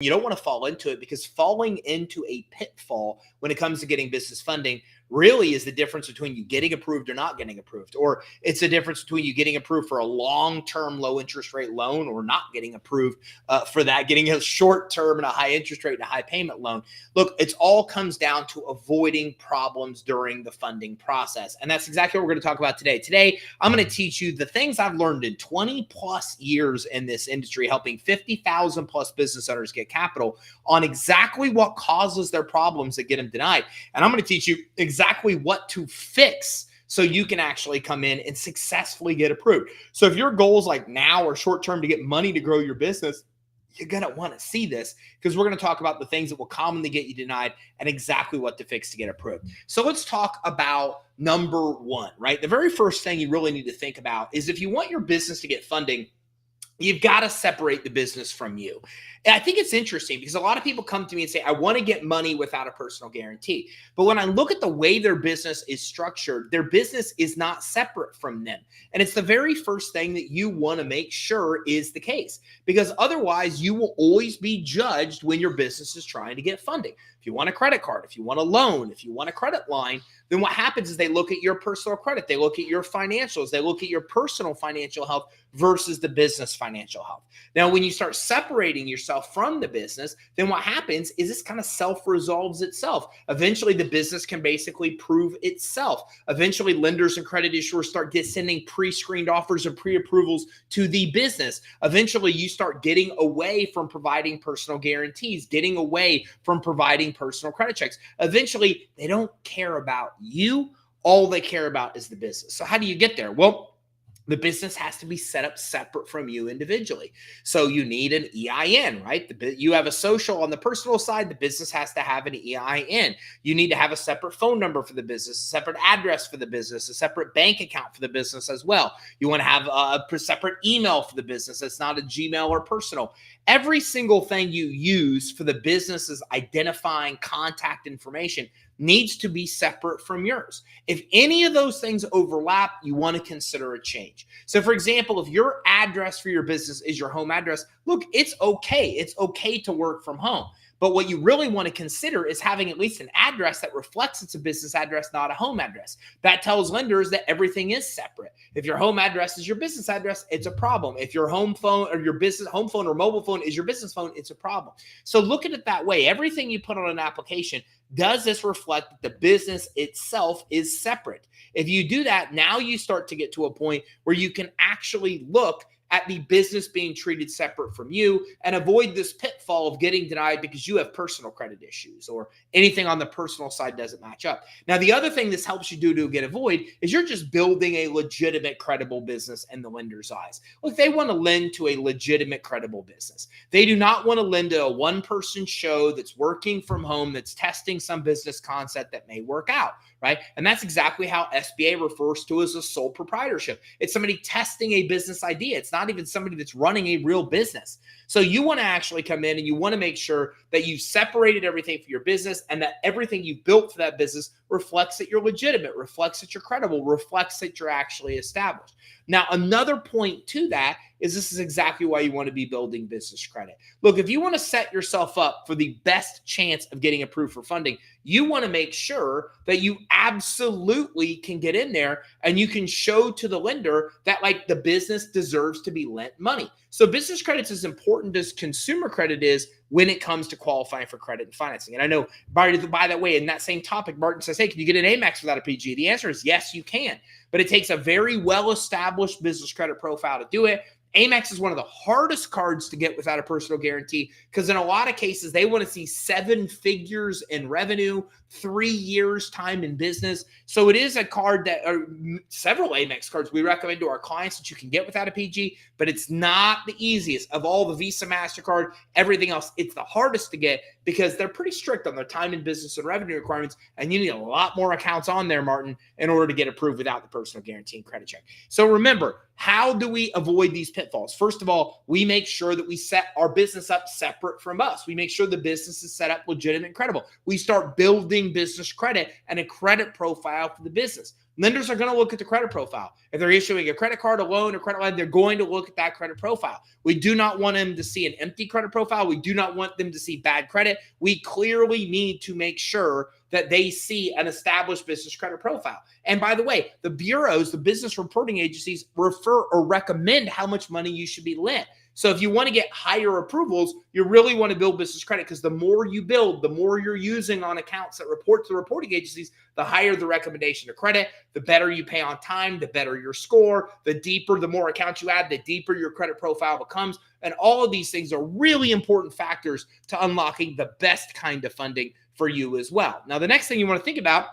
You don't want to fall into it, because falling into a pitfall when it comes to getting business funding really is the difference between you getting approved or not getting approved, or it's the difference between you getting approved for a long-term low interest rate loan or not getting approved for that, getting a short-term and a high interest rate and a high payment loan. Look, it's all comes down to avoiding problems during the funding process. And that's exactly what we're going to talk about today. Today, I'm going to teach you the things I've learned in 20 plus years in this industry, helping 50,000 plus business owners get capital, on exactly what causes their problems that get them denied. And I'm going to teach you exactly what to fix so you can actually come in and successfully get approved. So if your goals like now or short term to get money to grow your business, you're going to want to see this, because we're going to talk about the things that will commonly get you denied and exactly what to fix to get approved. So let's talk about number one, right? The very first thing you really need to think about is, if you want your business to get funding, you've got to separate the business from you. And I think it's interesting because a lot of people come to me and say, I want to get money without a personal guarantee. But when I look at the way their business is structured, their business is not separate from them. And it's the very first thing that you want to make sure is the case, because otherwise you will always be judged when your business is trying to get funding. If you want a credit card, if you want a loan, if you want a credit line, then what happens is they look at your personal credit, they look at your financials, they look at your personal financial health versus the business financial health. Now, when you start separating yourself from the business, then what happens is this kind of self-resolves itself. Eventually, the business can basically prove itself. Eventually, lenders and credit issuers start sending pre-screened offers and pre-approvals to the business. Eventually, you start getting away from providing personal guarantees, getting away from providing personal credit checks. Eventually, they don't care about you. All they care about is the business. So how do you get there? Well, the business has to be set up separate from you individually. So you need an EIN, right? You have a social on the personal side. The business has to have an EIN. You need to have a separate phone number for the business, a separate address for the business, a separate bank account for the business as well. You want to have a separate email for the business. It's not a Gmail or personal. Every single thing you use for the business's identifying contact information needs to be separate from yours. If any of those things overlap, you want to consider a change. So for example, if your address for your business is your home address, look, it's okay. It's okay to work from home. But what you really want to consider is having at least an address that reflects it's a business address, not a home address. That tells lenders that everything is separate. If your home address is your business address, it's a problem. If your home phone or your business home phone or mobile phone is your business phone, it's a problem. So look at it that way. Everything you put on an application, does this reflect that the business itself is separate? If you do that, now you start to get to a point where you can actually look at the business being treated separate from you and avoid this pitfall of getting denied because you have personal credit issues or anything on the personal side doesn't match up. Now, the other thing this helps you do to get avoid is you're just building a legitimate, credible business in the lender's eyes. Look, they want to lend to a legitimate, credible business. They do not want to lend to a one-person show that's working from home, that's testing some business concept that may work out, right? And that's exactly how SBA refers to as a sole proprietorship. It's somebody testing a business idea. It's not even somebody that's running a real business. So you want to actually come in and you want to make sure that you've separated everything for your business and that everything you've built for that business reflects that you're legitimate, reflects that you're credible, reflects that you're actually established. Now, another point to that is this is exactly why you want to be building business credit. Look, if you want to set yourself up for the best chance of getting approved for funding, you want to make sure that you absolutely can get in there and you can show to the lender that like the business deserves to be lent money. So business credit's as important as consumer credit is when it comes to qualifying for credit and financing. And I know, by the way, in that same topic, Martin says, hey, can you get an Amex without a PG? The answer is yes, you can. But it takes a very well-established business credit profile to do it. Amex is one of the hardest cards to get without a personal guarantee because in a lot of cases, they want to see 7 figures in revenue, 3 years time in business. So it is a card that are several Amex cards we recommend to our clients that you can get without a PG, but it's not the easiest of all the Visa, MasterCard, everything else. It's the hardest to get because they're pretty strict on their time in business and revenue requirements. And you need a lot more accounts on there, Martin, in order to get approved without the personal guarantee and credit check. So remember, How do we avoid these pitfalls? First of all, we make sure that we set our business up separate from us. We make sure the business is set up legitimate and credible. We start building business credit and a credit profile for the business. Lenders are going to look at the credit profile. If they're issuing a credit card, a loan, or credit line, they're going to look at that credit profile. We do not want them to see an empty credit profile. We do not want them to see bad credit. We clearly need to make sure that they see an established business credit profile. And by the way, the bureaus, the business reporting agencies, refer or recommend how much money you should be lent. So if you want to get higher approvals, you really want to build business credit, because the more you build, the more you're using on accounts that report to the reporting agencies, the higher the recommendation of credit, the better you pay on time, the better your score, the deeper, the more accounts you add, the deeper your credit profile becomes. And all of these things are really important factors to unlocking the best kind of funding for you as well. Now, the next thing you want to think about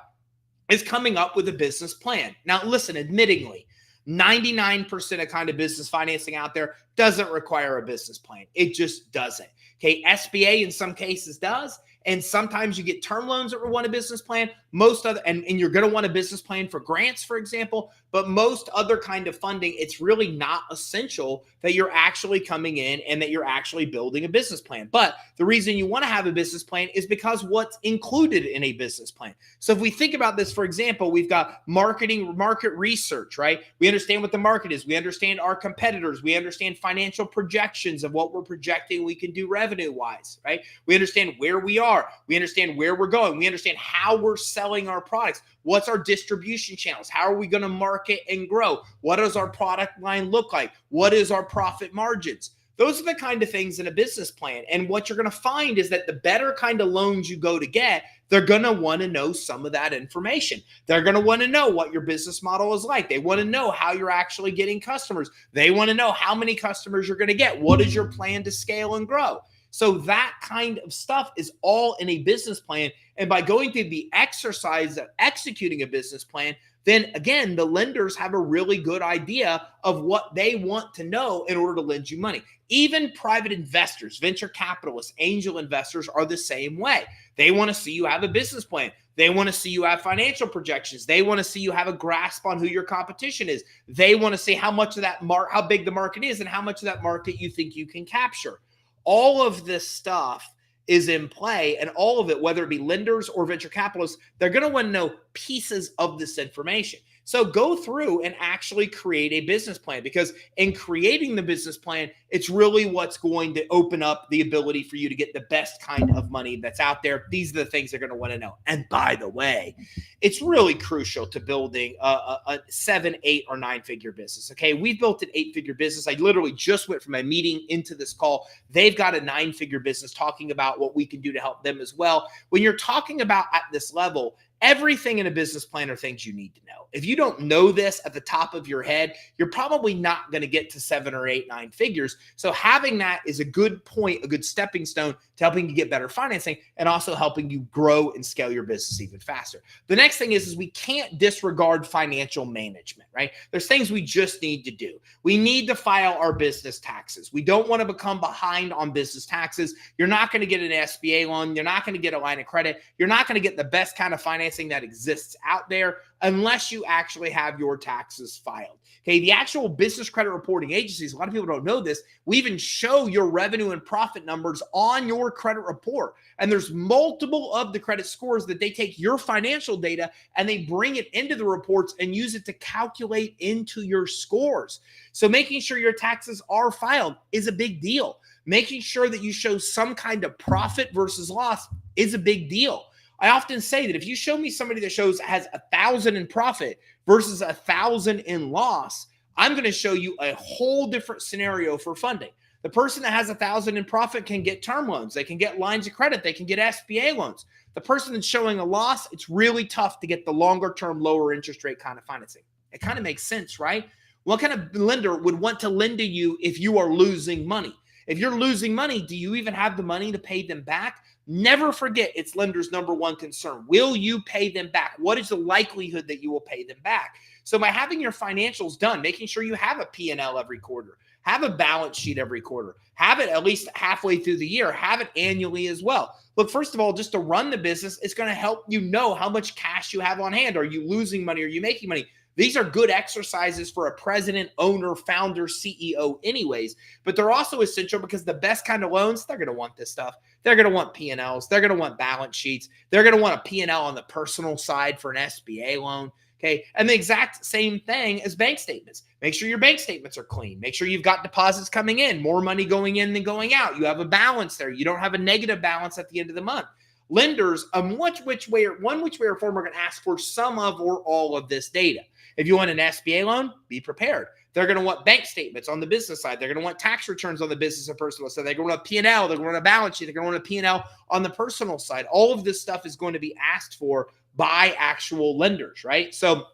is coming up with a business plan. Now, listen, admittingly, 99% of kind of business financing out there doesn't require a business plan. It just doesn't. Okay, SBA in some cases does. And sometimes you get term loans that want a business plan. Most other, and you're going to want a business plan for grants, for example, but most other kind of funding, it's really not essential that you're actually coming in and that you're actually building a business plan. But the reason you want to have a business plan is because what's included in a business plan. So if we think about this, for example, we've got market research, right? We understand what the market is. We understand our competitors. We understand financial projections of what we're projecting we can do revenue-wise, right? We understand where we are. We understand where we're going. We understand how we're selling our products. What's our distribution channels? How are we going to market and grow? What does our product line look like? What is our profit margins? Those are the kind of things in a business plan. And what you're going to find is that the better kind of loans you go to get, they're going to want to know some of that information. They're going to want to know what your business model is like. They want to know how you're actually getting customers. They want to know how many customers you're going to get. What is your plan to scale and grow? So that kind of stuff is all in a business plan. And by going through the exercise of executing a business plan, then again, the lenders have a really good idea of what they want to know in order to lend you money. Even private investors, venture capitalists, angel investors are the same way. They want to see you have a business plan. They want to see you have financial projections. They want to see you have a grasp on who your competition is. They want to see how much of that how big the market is and how much of that market you think you can capture. All of this stuff is in play, and all of it, whether it be lenders or venture capitalists, they're going to want to know pieces of this information. So go through and actually create a business plan, because in creating the business plan, it's really what's going to open up the ability for you to get the best kind of money that's out there. These are the things they're going to want to know. And by the way, it's really crucial to building a 7, 8, or 9-figure business. Okay, we've built an 8-figure business. I literally just went from a meeting into this call. They've got a 9-figure business, talking about what we can do to help them as well. When you're talking about at this level, everything in a business plan are things you need to know. If you don't know this at the top of your head, you're probably not going to get to 7 or 8, 9 figures. So having that is a good point, a good stepping stone to helping you get better financing and also helping you grow and scale your business even faster. The next thing is we can't disregard financial management, right? There's things we just need to do. We need to file our business taxes. We don't want to become behind on business taxes. You're not going to get an SBA loan. You're not going to get a line of credit. You're not going to get the best kind of financing that exists out there unless you actually have your taxes filed. Okay, the actual business credit reporting agencies, a lot of people don't know this, we even show your revenue and profit numbers on your credit report. And there's multiple of the credit scores that they take your financial data and they bring it into the reports and use it to calculate into your scores. So making sure your taxes are filed is a big deal. Making sure that you show some kind of profit versus loss is a big deal. I often say that if you show me somebody that has 1,000 in profit versus 1,000 in loss, I'm going to show you a whole different scenario for funding. The person that has 1,000 in profit can get term loans. They can get lines of credit. They can get SBA loans. The person that's showing a loss, it's really tough to get the longer term, lower interest rate kind of financing. It kind of makes sense, right? What kind of lender would want to lend to you if you are losing money? If you're losing money, do you even have the money to pay them back? Never forget, it's lenders' number one concern. Will you pay them back? What is the likelihood that you will pay them back? So by having your financials done, making sure you have a P&L every quarter, have a balance sheet every quarter, have it at least halfway through the year, have it annually as well. Look, first of all, just to run the business, it's going to help you know how much cash you have on hand. Are you losing money? Are you making money? These are good exercises for a president, owner, founder, CEO anyways, but they're also essential because the best kind of loans, they're going to want this stuff. They're going to want P&Ls. They're going to want balance sheets. They're going to want a P&L on the personal side for an SBA loan. Okay. And the exact same thing as bank statements. Make sure your bank statements are clean. Make sure you've got deposits coming in, more money going in than going out. You have a balance there. You don't have a negative balance at the end of the month. Lenders, one which way or form, are going to ask for some of or all of this data. If you want an SBA loan, be prepared. They're going to want bank statements on the business side. They're going to want tax returns on the business and personal side. They're going to want a P&L. They're going to want a balance sheet. They're going to want a P&L on the personal side. All of this stuff is going to be asked for by actual lenders, right? So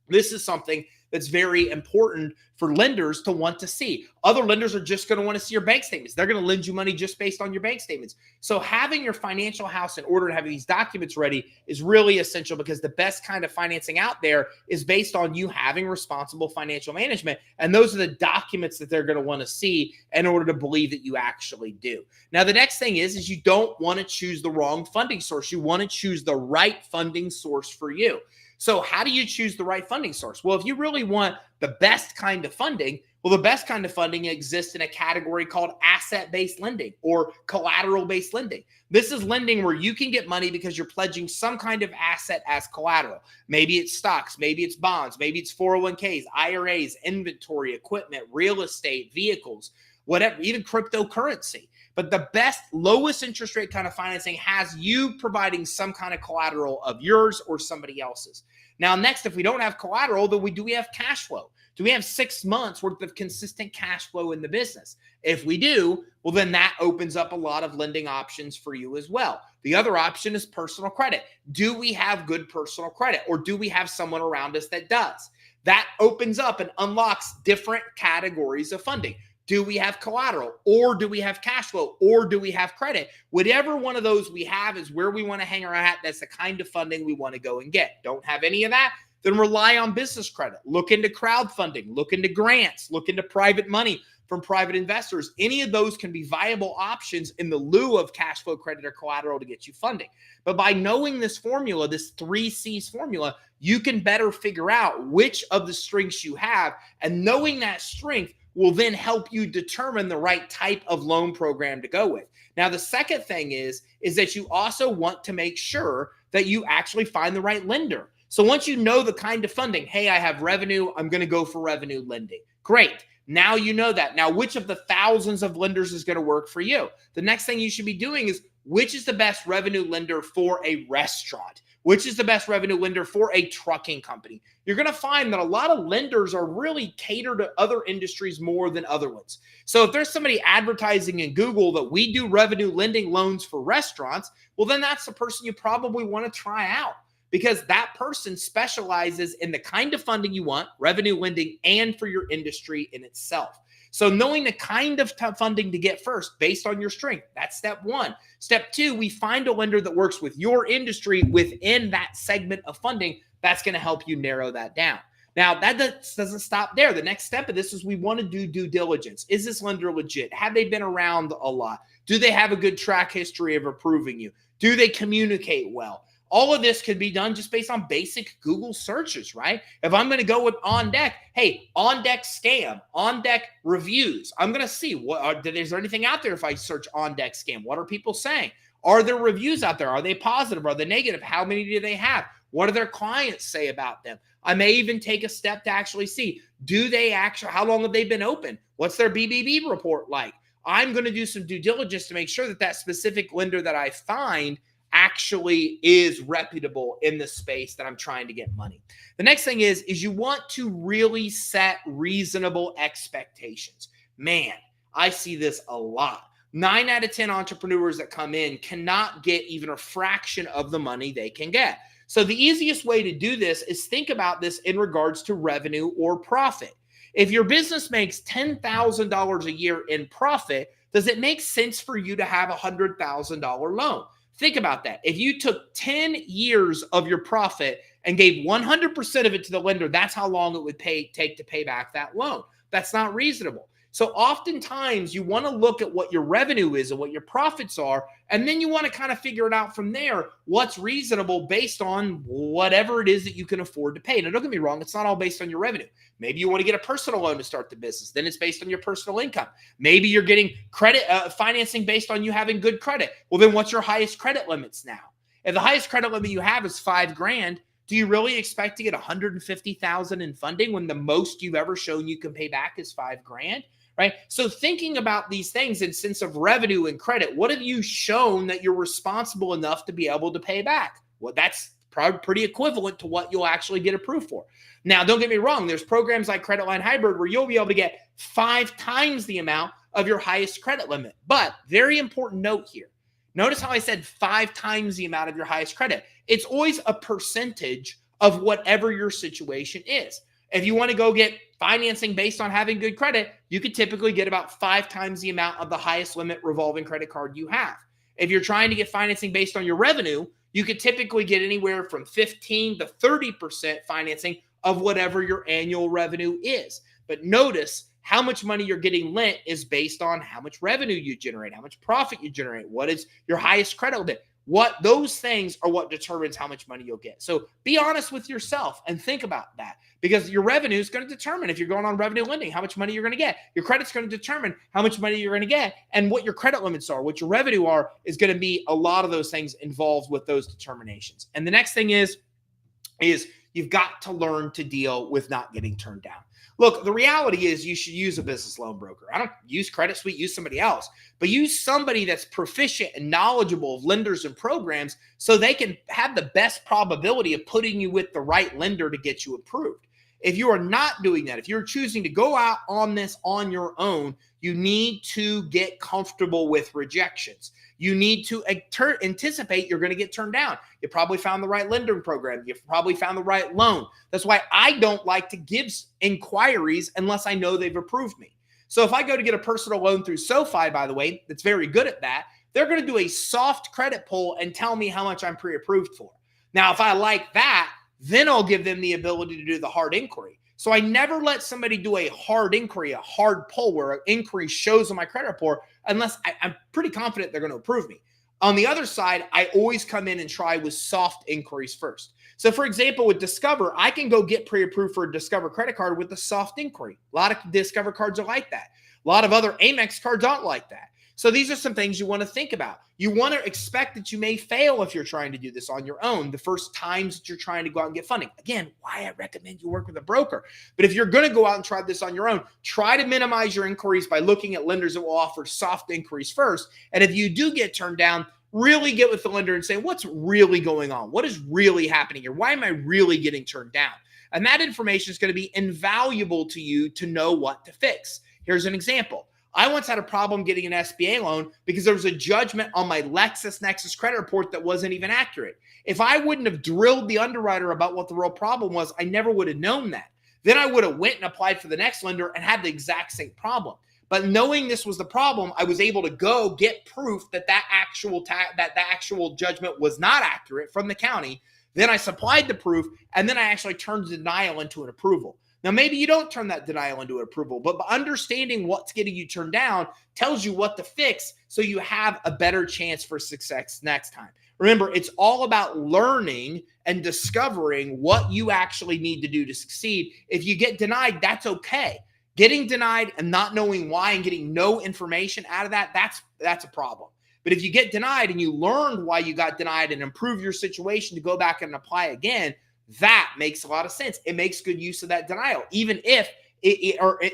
this is something that's very important for lenders to want to see. Other lenders are just going to want to see your bank statements. They're going to lend you money just based on your bank statements. So having your financial house in order and having these documents ready is really essential, because the best kind of financing out there is based on you having responsible financial management. And those are the documents that they're going to want to see in order to believe that you actually do. Now, the next thing is you don't want to choose the wrong funding source. You want to choose the right funding source for you. So how do you choose the right funding source? Well, if you really want the best kind of funding, well, the best kind of funding exists in a category called asset-based lending or collateral-based lending. This is lending where you can get money because you're pledging some kind of asset as collateral. Maybe it's stocks, maybe it's bonds, maybe it's 401ks, IRAs, inventory, equipment, real estate, vehicles, whatever, even cryptocurrency. But the best, lowest interest rate kind of financing has you providing some kind of collateral of yours or somebody else's. Now, next, if we don't have collateral, then do we have cash flow? Do we have 6 months worth of consistent cash flow in the business? If we do, well, then that opens up a lot of lending options for you as well. The other option is personal credit. Do we have good personal credit, or do we have someone around us that does? That opens up and unlocks different categories of funding. Do we have collateral, or do we have cash flow, or do we have credit? Whatever one of those we have is where we want to hang our hat. That's the kind of funding we want to go and get. Don't have any of that? Then rely on business credit. Look into crowdfunding. Look into grants. Look into private money from private investors. Any of those can be viable options in the lieu of cash flow, credit, or collateral to get you funding. But by knowing this formula, this 3 C's formula, you can better figure out which of the strengths you have, and knowing that strength will then help you determine the right type of loan program to go with. Now, the second thing is that you also want to make sure that you actually find the right lender. So once you know the kind of funding, hey, I have revenue, I'm going to go for revenue lending. Great. Now you know that. Now, which of the thousands of lenders is going to work for you? The next thing you should be doing is, which is the best revenue lender for a restaurant? Which is the best revenue lender for a trucking company? You're going to find that a lot of lenders are really catered to other industries more than other ones. So if there's somebody advertising in Google that we do revenue lending loans for restaurants, well, then that's the person you probably want to try out, because that person specializes in the kind of funding you want, revenue lending, and for your industry in itself. So knowing the kind of funding to get first based on your strength, that's step 1. Step 2, we find a lender that works with your industry within that segment of funding. That's going to help you narrow that down. Now, that doesn't stop there. The next step of this is we want to do due diligence. Is this lender legit? Have they been around a lot? Do they have a good track history of approving you? Do they communicate well? All of this could be done just based on basic Google searches, right? If I'm going to go with On Deck, hey, On Deck scam, On Deck reviews. I'm going to see, is there anything out there if I search On Deck scam? What are people saying? Are there reviews out there? Are they positive? Are they negative? How many do they have? What do their clients say about them? I may even take a step to actually see, how long have they been open? What's their BBB report like? I'm going to do some due diligence to make sure that that specific lender that I find actually is reputable in the space that I'm trying to get money. The next thing is you want to really set reasonable expectations. Man, I see this a lot. 9 out of 10 entrepreneurs that come in cannot get even a fraction of the money they can get. So the easiest way to do this is think about this in regards to revenue or profit. If your business makes $10,000 a year in profit, does it make sense for you to have a $100,000 loan? Think about that. If you took 10 years of your profit and gave 100% of it to the lender, that's how long it would take to pay back that loan. That's not reasonable. So oftentimes you want to look at what your revenue is and what your profits are, and then you want to kind of figure it out from there, what's reasonable based on whatever it is that you can afford to pay. Now, don't get me wrong, it's not all based on your revenue. Maybe you want to get a personal loan to start the business. Then it's based on your personal income. Maybe you're getting credit financing based on you having good credit. Well, then what's your highest credit limits now? If the highest credit limit you have is $5,000, do you really expect to get $150,000 in funding when the most you've ever shown you can pay back is $5,000? Right? So thinking about these things in sense of revenue and credit, what have you shown that you're responsible enough to be able to pay back? Well, that's probably pretty equivalent to what you'll actually get approved for. Now, don't get me wrong. There's programs like Credit Line Hybrid where you'll be able to get 5 times the amount of your highest credit limit. But very important note here. Notice how I said 5 times the amount of your highest credit. It's always a percentage of whatever your situation is. If you want to go get financing based on having good credit, you could typically get about 5 times the amount of the highest limit revolving credit card you have. If you're trying to get financing based on your revenue, you could typically get anywhere from 15 to 30% financing of whatever your annual revenue is. But notice how much money you're getting lent is based on how much revenue you generate, how much profit you generate, what is your highest credit limit. Those things are what determines how much money you'll get. So be honest with yourself and think about that, because your revenue is going to determine if you're going on revenue lending, how much money you're going to get. Your credit's going to determine how much money you're going to get, and what your credit limits are, what your revenue are, is going to be a lot of those things involved with those determinations. And the next thing is you've got to learn to deal with not getting turned down. Look, the reality is you should use a business loan broker. I don't use Credit Suite, use somebody else, but use somebody that's proficient and knowledgeable of lenders and programs so they can have the best probability of putting you with the right lender to get you approved. If you are not doing that, if you're choosing to go out on this on your own, you need to get comfortable with rejections. You need to anticipate you're going to get turned down. You probably found the right lending program. You've probably found the right loan. That's why I don't like to give inquiries unless I know they've approved me. So if I go to get a personal loan through SoFi, by the way, that's very good at that, they're going to do a soft credit pull and tell me how much I'm pre-approved for. Now, if I like that, then I'll give them the ability to do the hard inquiry. So I never let somebody do a hard inquiry, a hard pull where an inquiry shows on my credit report unless I'm pretty confident they're going to approve me. On the other side, I always come in and try with soft inquiries first. So for example, with Discover, I can go get pre-approved for a Discover credit card with a soft inquiry. A lot of Discover cards are like that. A lot of other Amex cards aren't like that. So these are some things you want to think about. You want to expect that you may fail if you're trying to do this on your own the first times that you're trying to go out and get funding. Again, why I recommend you work with a broker. But if you're going to go out and try this on your own, try to minimize your inquiries by looking at lenders that will offer soft inquiries first. And if you do get turned down, really get with the lender and say, what's really going on? What is really happening here? Why am I really getting turned down? And that information is going to be invaluable to you to know what to fix. Here's an example. I once had a problem getting an SBA loan because there was a judgment on my LexisNexis credit report that wasn't even accurate. If I wouldn't have drilled the underwriter about what the real problem was, I never would have known that. Then I would have went and applied for the next lender and had the exact same problem. But knowing this was the problem, I was able to go get proof that that actual judgment was not accurate from the county. Then I supplied the proof, and then I actually turned the denial into an approval. Now, maybe you don't turn that denial into an approval, but understanding what's getting you turned down tells you what to fix so you have a better chance for success next time. Remember, it's all about learning and discovering what you actually need to do to succeed. If you get denied, that's okay. Getting denied and not knowing why and getting no information out of that, that's a problem. But if you get denied and you learn why you got denied and improve your situation to go back and apply again, that makes a lot of sense. It makes good use of that denial, even if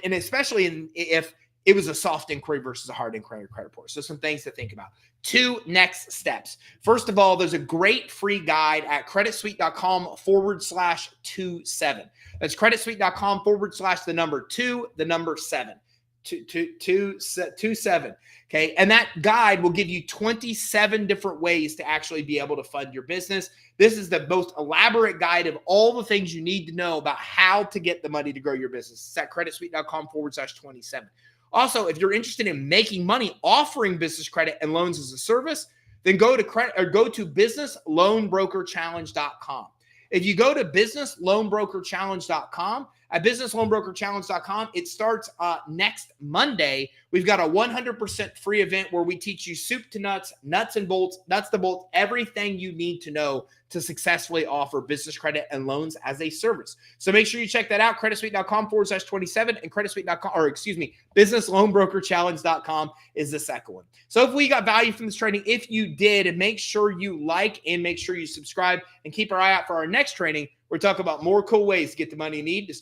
and especially if it was a soft inquiry versus a hard inquiry credit report. So some things to think about. 2 next steps. First of all, there's a great free guide at creditsuite.com/27. That's creditsuite.com/2, 27. Okay. And that guide will give you 27 different ways to actually be able to fund your business. This is the most elaborate guide of all the things you need to know about how to get the money to grow your business. It's at creditsuite.com/27. Also, if you're interested in making money offering business credit and loans as a service, then go to businessloanbrokerchallenge.com. If you go to businessloanbrokerchallenge.com, at businessloanbrokerchallenge.com. It starts next Monday. We've got a 100% free event where we teach you soup to nuts, nuts and bolts, nuts to bolts, everything you need to know to successfully offer business credit and loans as a service. So make sure you check that out. creditsuite.com/27 and creditsuite.com, or excuse me, businessloanbrokerchallenge.com is the second one. So if we got value from this training, if you did, make sure you like and make sure you subscribe and keep our eye out for our next training. We're talking about more cool ways to get the money you need to start